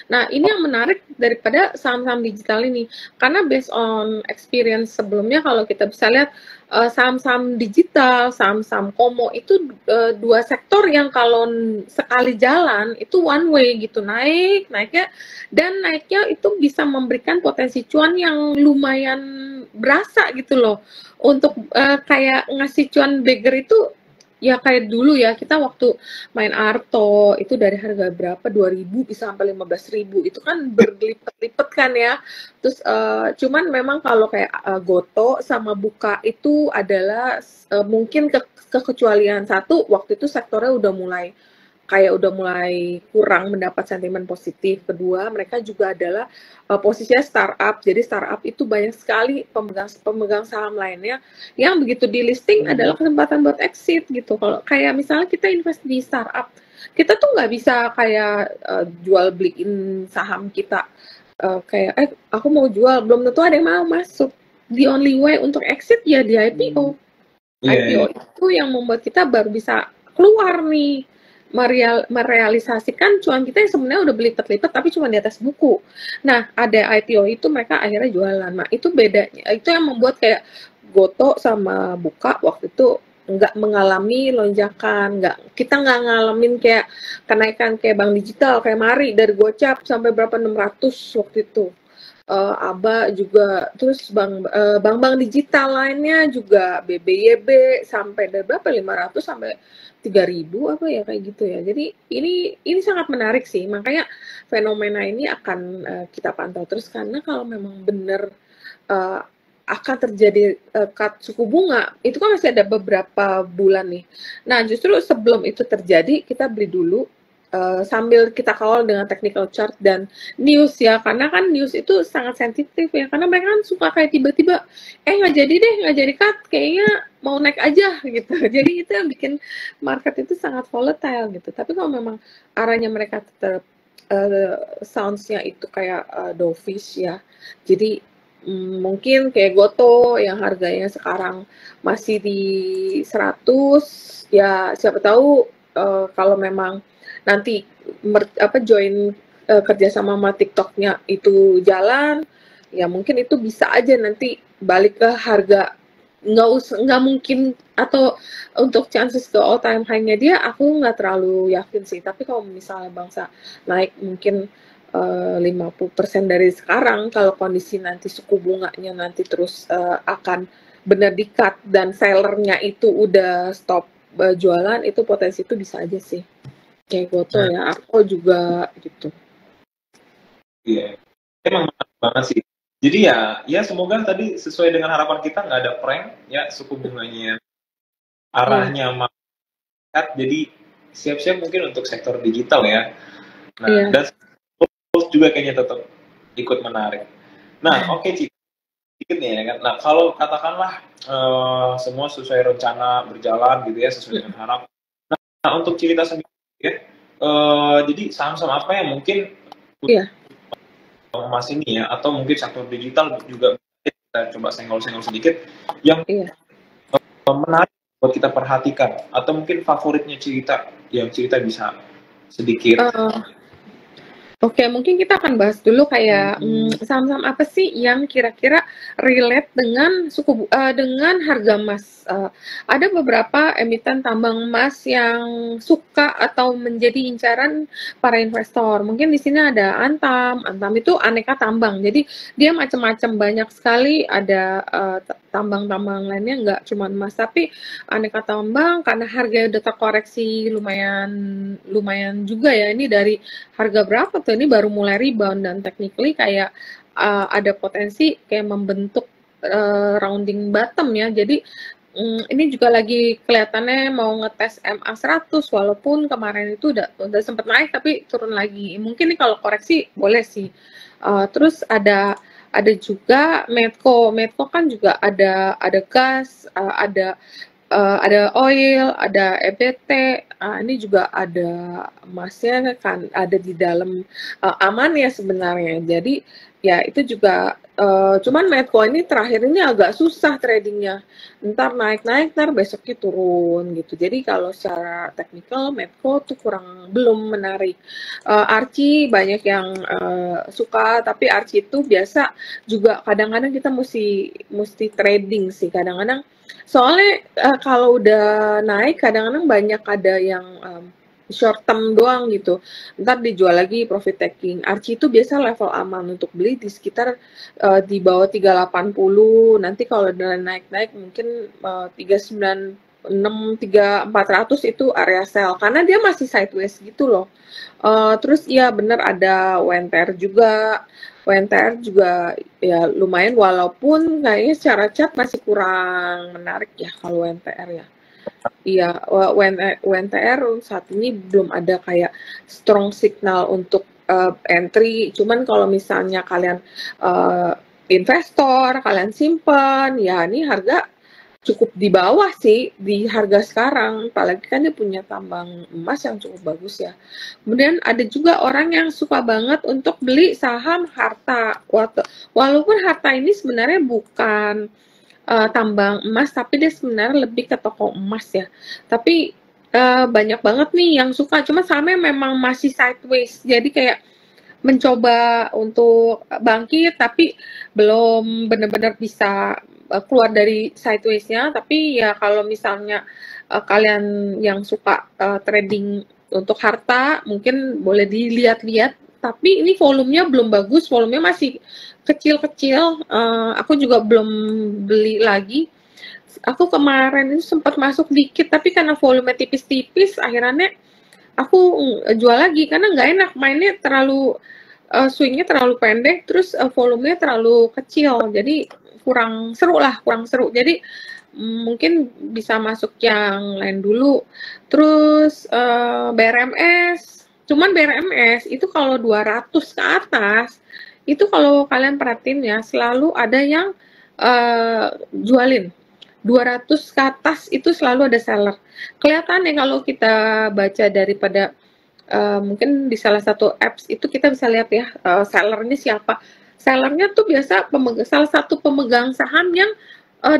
Nah, ini yang menarik daripada saham-saham digital ini, karena based on experience sebelumnya kalau kita bisa lihat saham-saham digital, saham-saham komo itu dua sektor yang kalau sekali jalan itu one way gitu, naiknya dan naiknya itu bisa memberikan potensi cuan yang lumayan berasa gitu loh. Untuk kayak ngasih cuan beggar itu ya kayak dulu ya, kita waktu main Arto itu dari harga berapa 2.000 bisa sampai 15.000, itu kan berlipat-lipat kan ya. Terus cuman memang kalau kayak Goto sama Buka itu adalah mungkin kekecualian. Satu, waktu itu sektornya udah mulai kurang mendapat sentimen positif. Kedua, mereka juga adalah posisinya startup. Jadi startup itu banyak sekali pemegang saham lainnya yang begitu di listing adalah kesempatan buat exit gitu. Kalau kayak misalnya kita invest di startup, kita tuh nggak bisa kayak jual beliin saham kita. Kayak aku mau jual, belum tentu ada yang mau masuk. The only way untuk exit ya di IPO. IPO itu yang membuat kita baru bisa keluar nih, merealisasikan cuan kita yang sebenarnya udah berlipat-lipat tapi cuma di atas buku. Nah, ada IPO itu mereka akhirnya jualan. Nah, itu bedanya. Itu yang membuat kayak Goto sama Buka waktu itu nggak mengalami lonjakan, kita nggak ngalamin kayak kenaikan kayak bank digital, kayak Mari dari Gocap sampai berapa 600 waktu itu. Aba juga, terus bank-bank digital lainnya juga, BBYB sampai dari berapa 500 sampai 3.000 apa ya kayak gitu ya. Jadi ini sangat menarik sih, makanya fenomena ini akan kita pantau terus, karena kalau memang benar akan terjadi cut suku bunga, itu kan masih ada beberapa bulan nih. Nah, justru sebelum itu terjadi kita beli dulu sambil kita kawal dengan technical chart dan news ya, karena kan news itu sangat sensitif ya, karena mereka kan suka kayak tiba-tiba nggak jadi deh, nggak jadi cut, kayaknya mau naik aja gitu. Jadi itu yang bikin market itu sangat volatile gitu. Tapi kalau memang arahnya mereka tetap sounds-nya itu kayak dovish ya, jadi mungkin kayak Goto yang harganya sekarang masih di 100, ya siapa tahu kalau memang nanti join kerja sama TikToknya itu jalan, ya mungkin itu bisa aja nanti balik ke harga, nggak mungkin, atau untuk chances ke all time high-nya dia aku nggak terlalu yakin sih. Tapi kalau misalnya bangsa naik mungkin 50% dari sekarang, kalau kondisi nanti suku bunganya nanti terus akan benar di-cut dan sellernya itu udah stop jualan, itu potensi itu bisa aja sih. Kayak Goto ya, aku juga gitu. Iya, emang menarik banget sih. Jadi ya semoga tadi sesuai dengan harapan kita, nggak ada prank ya, suku bunganya arahnya makat. Jadi siap-siap mungkin untuk sektor digital ya. Nah, dan juga kayaknya tetap ikut menarik. Nah, oke Ci, sedikit nih ya kan. Nah, kalau katakanlah semua sesuai rencana berjalan gitu ya, sesuai dengan harapan. Nah, untuk cerita sendiri ya, jadi saham-saham apa yang mungkin emas ini ya, atau mungkin sektor digital juga kita coba senggol-senggol sedikit yang menarik buat kita perhatikan, atau mungkin favoritnya cerita yang cerita bisa sedikit. Oke, mungkin kita akan bahas dulu kayak saham-saham apa sih yang kira-kira relate dengan dengan harga emas. Ada beberapa emiten tambang emas yang suka atau menjadi incaran para investor. Mungkin di sini ada Antam. Antam itu aneka tambang. Jadi dia macam-macam, banyak sekali, ada tambang-tambang lainnya, nggak cuma emas, tapi aneka tambang karena harganya udah terkoreksi lumayan juga ya. Ini dari harga berapa tuh, ini baru mulai rebound, dan technically kayak ada potensi kayak membentuk rounding bottom ya. Jadi ini juga lagi kelihatannya mau ngetes MA 100, walaupun kemarin itu udah sempat naik tapi turun lagi. Mungkin nih kalau koreksi boleh sih. Terus ada juga Medco kan juga ada gas, ada oil, ada EBT, ini juga ada emasnya kan, ada di dalam aman ya sebenarnya. Jadi Ya itu juga, cuman Medco ini terakhir ini agak susah tradingnya. Ntar naik-naik, ntar besoknya turun gitu. Jadi kalau secara teknikal Medco tuh belum menarik. Archie banyak yang suka, tapi Archie itu biasa juga kadang-kadang kita mesti trading sih kadang-kadang. Soalnya kalau udah naik kadang-kadang banyak ada yang short term doang gitu. Ntar dijual lagi profit taking. Archie itu biasa level aman untuk beli di sekitar di bawah 380. Nanti kalau udah naik-naik mungkin 396, 3400 itu area sell karena dia masih sideways gitu loh. Terus ya bener ada WNTR juga. WNTR juga ya lumayan walaupun kayaknya secara chart masih kurang menarik ya kalau WNTR ya. Iya, WNTR saat ini belum ada kayak strong signal untuk entry. Cuman kalau misalnya kalian investor, kalian simpan, ya ini harga cukup di bawah sih di harga sekarang. Apalagi kan dia punya tambang emas yang cukup bagus ya. Kemudian ada juga orang yang suka banget untuk beli saham harta. Walaupun harta ini sebenarnya bukan tambang emas, tapi dia sebenarnya lebih ke toko emas ya. Tapi banyak banget nih yang suka, cuma sahamnya memang masih sideways. Jadi kayak mencoba untuk bangkit, tapi belum benar-benar bisa keluar dari sideways-nya. Tapi ya kalau misalnya kalian yang suka trading untuk harta, mungkin boleh dilihat-lihat. Tapi ini volumenya belum bagus, volumenya masih kecil-kecil. Aku juga belum beli lagi. Aku kemarin itu sempat masuk dikit, tapi karena volume tipis-tipis, akhirnya aku jual lagi karena nggak enak mainnya terlalu swingnya terlalu pendek, terus volumenya terlalu kecil, jadi kurang seru lah, kurang seru. Jadi mungkin bisa masuk yang lain dulu. Terus BRMS, cuman BRMS itu kalau 200 ke atas, itu kalau kalian perhatiin ya, selalu ada yang jualin. 200 ke atas itu selalu ada seller. Kelihatan ya kalau kita baca daripada mungkin di salah satu apps itu kita bisa lihat ya sellernya siapa. Sellernya tuh biasa salah satu pemegang saham yang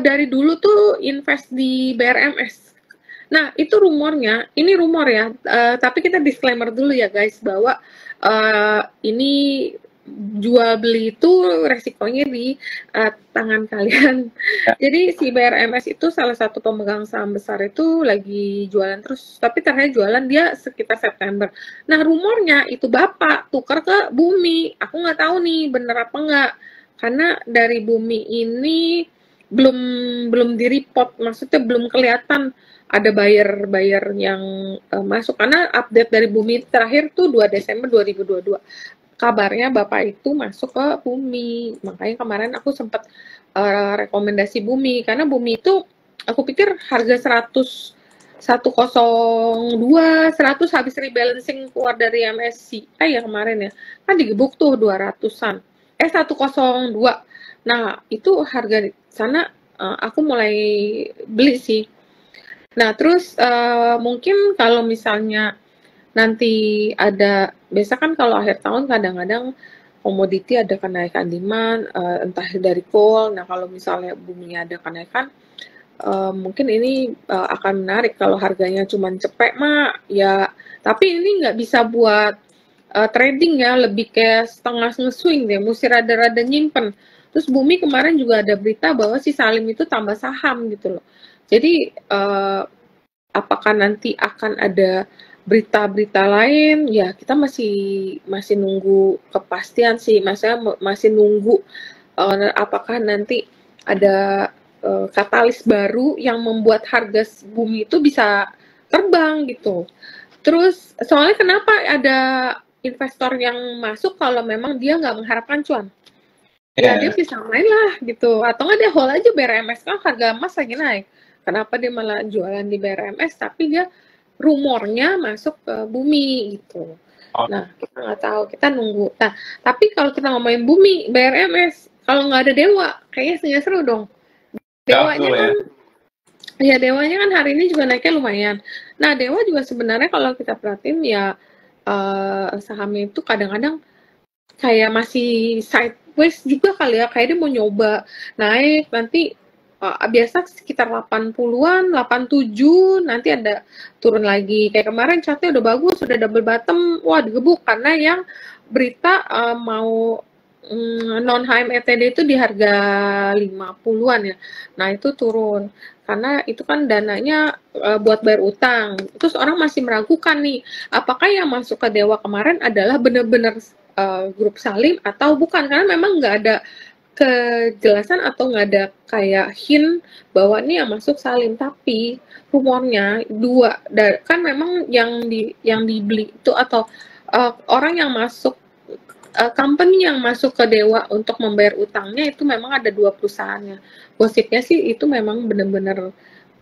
dari dulu tuh invest di BRMS. Nah, itu rumornya, ini rumor ya, tapi kita disclaimer dulu ya guys, bahwa ini jual beli itu resikonya di tangan kalian. Jadi si BRMS itu salah satu pemegang saham besar itu lagi jualan terus, tapi terakhir jualan dia sekitar September. Nah, rumornya itu Bapak tukar ke Bumi. Aku nggak tahu nih bener apa nggak, karena dari Bumi ini belum di-report, maksudnya belum kelihatan ada buyer yang masuk, karena update dari Bumi terakhir tuh 2 Desember 2022. Kabarnya Bapak itu masuk ke Bumi. Makanya kemarin aku sempat rekomendasi Bumi karena Bumi itu aku pikir harga 102, 100 habis rebalancing keluar dari MSCI ya kemarin ya. Kan digebuk tuh 200-an. 102. Nah, itu harga di sana aku mulai beli sih. Nah, terus mungkin kalau misalnya nanti ada, biasa kan kalau akhir tahun kadang-kadang komoditi ada kenaikan demand, entah dari coal. Nah, kalau misalnya Bumi ada kenaikan, mungkin ini akan menarik. Kalau harganya cuma cepet mah, ya. Tapi ini nggak bisa buat trading ya, lebih kayak setengah nge-swing deh, mesti rada-rada nyimpen. Terus Bumi kemarin juga ada berita bahwa si Salim itu tambah saham gitu loh. Jadi apakah nanti akan ada berita-berita lain, ya kita masih nunggu kepastian sih, masih nunggu apakah nanti ada katalis baru yang membuat harga Bumi itu bisa terbang gitu. Terus soalnya kenapa ada investor yang masuk kalau memang dia nggak mengharapkan cuan? Ya dia bisa main lah gitu, atau nggak dia hold aja BRMS, kan harga emas lagi naik. Kenapa dia malah jualan di BRMS tapi dia rumornya masuk ke Bumi gitu. Nah, kita nggak tahu, kita nunggu. Nah, tapi kalau kita ngomongin Bumi, BRMS, kalau nggak ada Dewa, kayaknya seru dong. Dewanya kan, ya Dewanya kan hari ini juga naiknya lumayan. Nah, Dewa juga sebenarnya kalau kita perhatiin ya sahamnya itu kadang-kadang kayak masih sideways juga kali ya, kayak dia mau nyoba naik nanti biasa sekitar 80-an, 87, nanti ada turun lagi. Kayak kemarin chartnya udah bagus, udah double bottom, wah digebuk karena yang berita mau non HMETD itu di harga 50-an ya. Nah, itu turun. Karena itu kan dananya buat bayar utang. Terus orang masih meragukan nih, apakah yang masuk ke Dewa kemarin adalah benar-benar grup Salim atau bukan? Karena memang nggak ada kejelasan atau nggak ada kayak hint bahwa ini yang masuk Salim, tapi rumornya dua kan memang yang dibeli itu atau orang yang masuk company yang masuk ke Dewa untuk membayar utangnya itu memang ada dua perusahaannya. Gosipnya sih itu memang benar-benar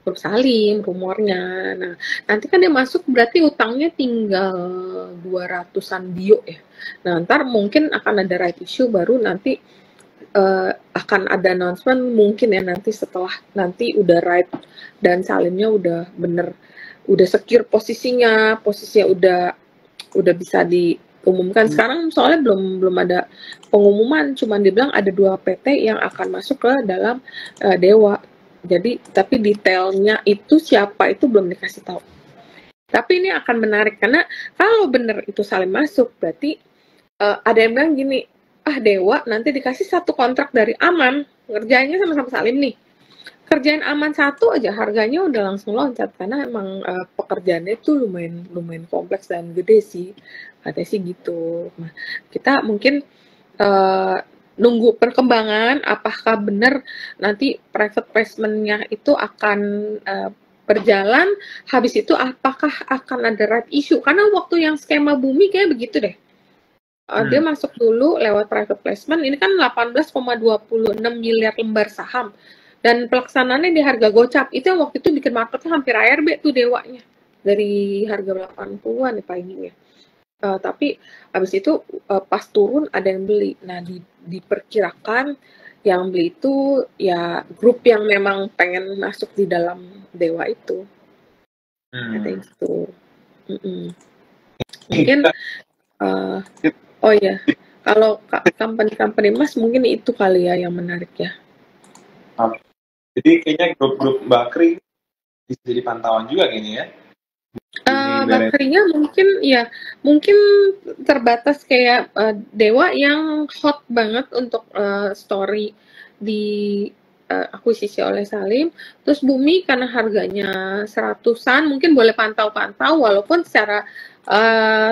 grup Salim rumornya. Nah, nanti kan dia masuk berarti utangnya tinggal 200-an bio ya. Nah, ntar mungkin akan ada right issue baru nanti akan ada announcement mungkin ya nanti setelah nanti udah right dan Salimnya udah bener udah secure posisinya udah bisa diumumkan. Sekarang soalnya belum ada pengumuman, cuman dibilang ada 2 PT yang akan masuk ke dalam Dewa. Jadi tapi detailnya itu siapa itu belum dikasih tahu. Tapi ini akan menarik karena kalau bener itu Salim masuk berarti ada yang bilang gini, Dewa nanti dikasih satu kontrak dari Aman, ngerjainnya sama-sama Salim nih. Kerjaan Aman satu aja harganya udah langsung loncat karena emang pekerjaannya itu lumayan kompleks dan gede sih, katanya sih gitu. Nah, kita mungkin nunggu perkembangan apakah benar nanti private placement-nya itu akan berjalan, habis itu apakah akan ada right issue, karena waktu yang skema Bumi kayak begitu deh. Dia masuk dulu lewat private placement, ini kan 18,26 miliar lembar saham, dan pelaksanaannya di harga gocap, itu yang waktu itu bikin marketnya hampir ARB tuh Dewanya, dari harga 80-an ya paling ya. Tapi habis itu pas turun ada yang beli. Nah, diperkirakan yang beli itu ya grup yang memang pengen masuk di dalam Dewa itu. Katanya gitu. Mungkin oh ya, kalau company emas mungkin itu kali ya yang menarik ya. Jadi kayaknya grup-grup Bakri bisa jadi pantauan juga kayaknya ya. Bakrinya mungkin terbatas kayak Dewa yang hot banget untuk story di akuisisi oleh Salim. Terus Bumi karena harganya 100-an mungkin boleh pantau-pantau, walaupun secara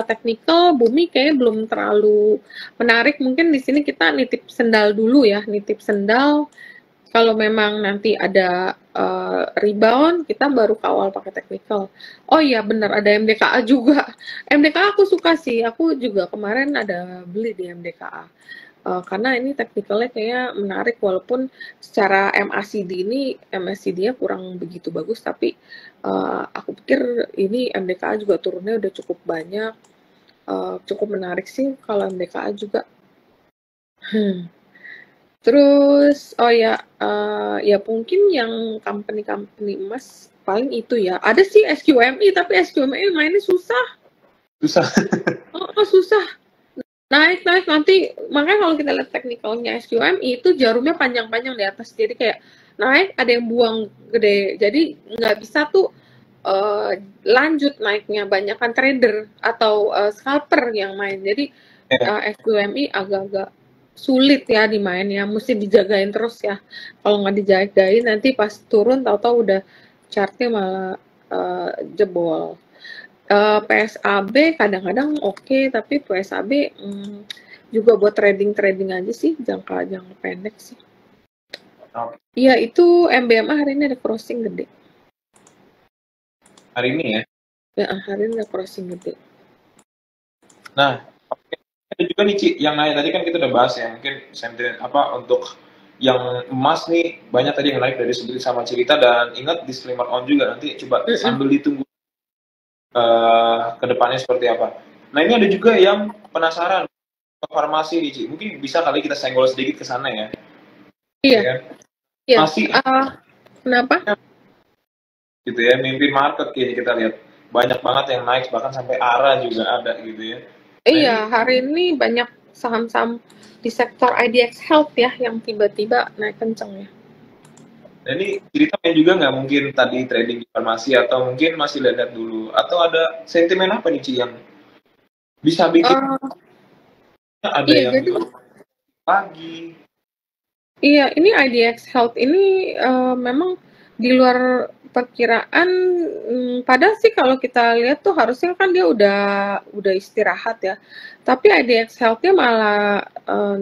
teknikal Bumi kayaknya belum terlalu menarik. Mungkin di sini kita nitip sendal dulu ya, nitip sendal. Kalau memang nanti ada rebound, kita baru kawal pakai technical. Oh iya benar, ada MDKA juga. MDKA aku suka sih, aku juga kemarin ada beli di MDKA. Karena ini technicalnya kayaknya menarik, walaupun secara MACD-nya kurang begitu bagus, tapi aku pikir ini MDKA juga turunnya udah cukup banyak, cukup menarik sih kalau MDKA juga. Terus, ya mungkin yang company emas paling itu ya. Ada sih SQMI, tapi SQMI mainnya susah. Susah. Naik nanti, makanya kalau kita lihat teknikalnya SQMI itu jarumnya panjang-panjang di atas. Jadi kayak naik ada yang buang gede. Jadi nggak bisa tuh lanjut naiknya. Banyakan trader atau scalper yang main. Jadi SQMI agak-agak sulit ya dimainnya, mesti dijagain terus ya. Kalau nggak dijagain nanti pas turun tahu-tahu udah chartnya malah jebol. PSAB kadang-kadang oke, tapi PSAB juga buat trading aja sih, jangka pendek sih. Iya, itu MBMA hari ini ada crossing gede. Hari ini ya? Ya, hari ini ada crossing gede. Nah, ada juga nih Ci, yang nanya tadi kan kita udah bahas ya, mungkin sentimen untuk yang emas nih banyak tadi yang naik dari Sudri sama Cerita, dan ingat disclaimer on juga, nanti coba sambil ditunggu ke depannya seperti apa. Nah, ini ada juga yang penasaran farmasi nih Ci, mungkin bisa kali kita senggol sedikit ke sana ya. Iya. Ya? Masih kenapa? Gitu ya, mimpin market kayaknya kita lihat. Banyak banget yang naik, bahkan sampai ARA juga ada gitu ya. Iya, hari ini banyak saham-saham di sektor IDX Health ya yang tiba-tiba naik kenceng ya. Nah ini ceritain juga nggak mungkin tadi trading di farmasi atau mungkin masih lihat dulu atau ada sentimen apa nih Ci yang bisa bikin ada Iya, yang jadi pagi? iya, ini IDX Health ini memang di luar perkiraan. Padahal sih kalau kita lihat tuh harusnya kan dia udah istirahat ya. Tapi IDX Health-nya malah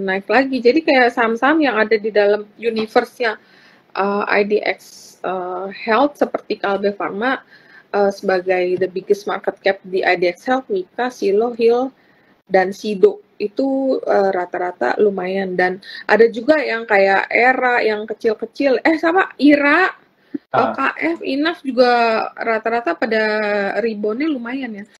naik lagi. Jadi kayak saham-saham yang ada di dalam universe-nya IDX Health seperti Kalbe Pharma sebagai the biggest market cap di IDX Health, Mika, Silo, Hill, dan Sido itu rata-rata lumayan. Dan ada juga yang kayak Era yang kecil-kecil, sama Ira, KF, Inaf juga rata-rata pada reboundnya lumayan ya.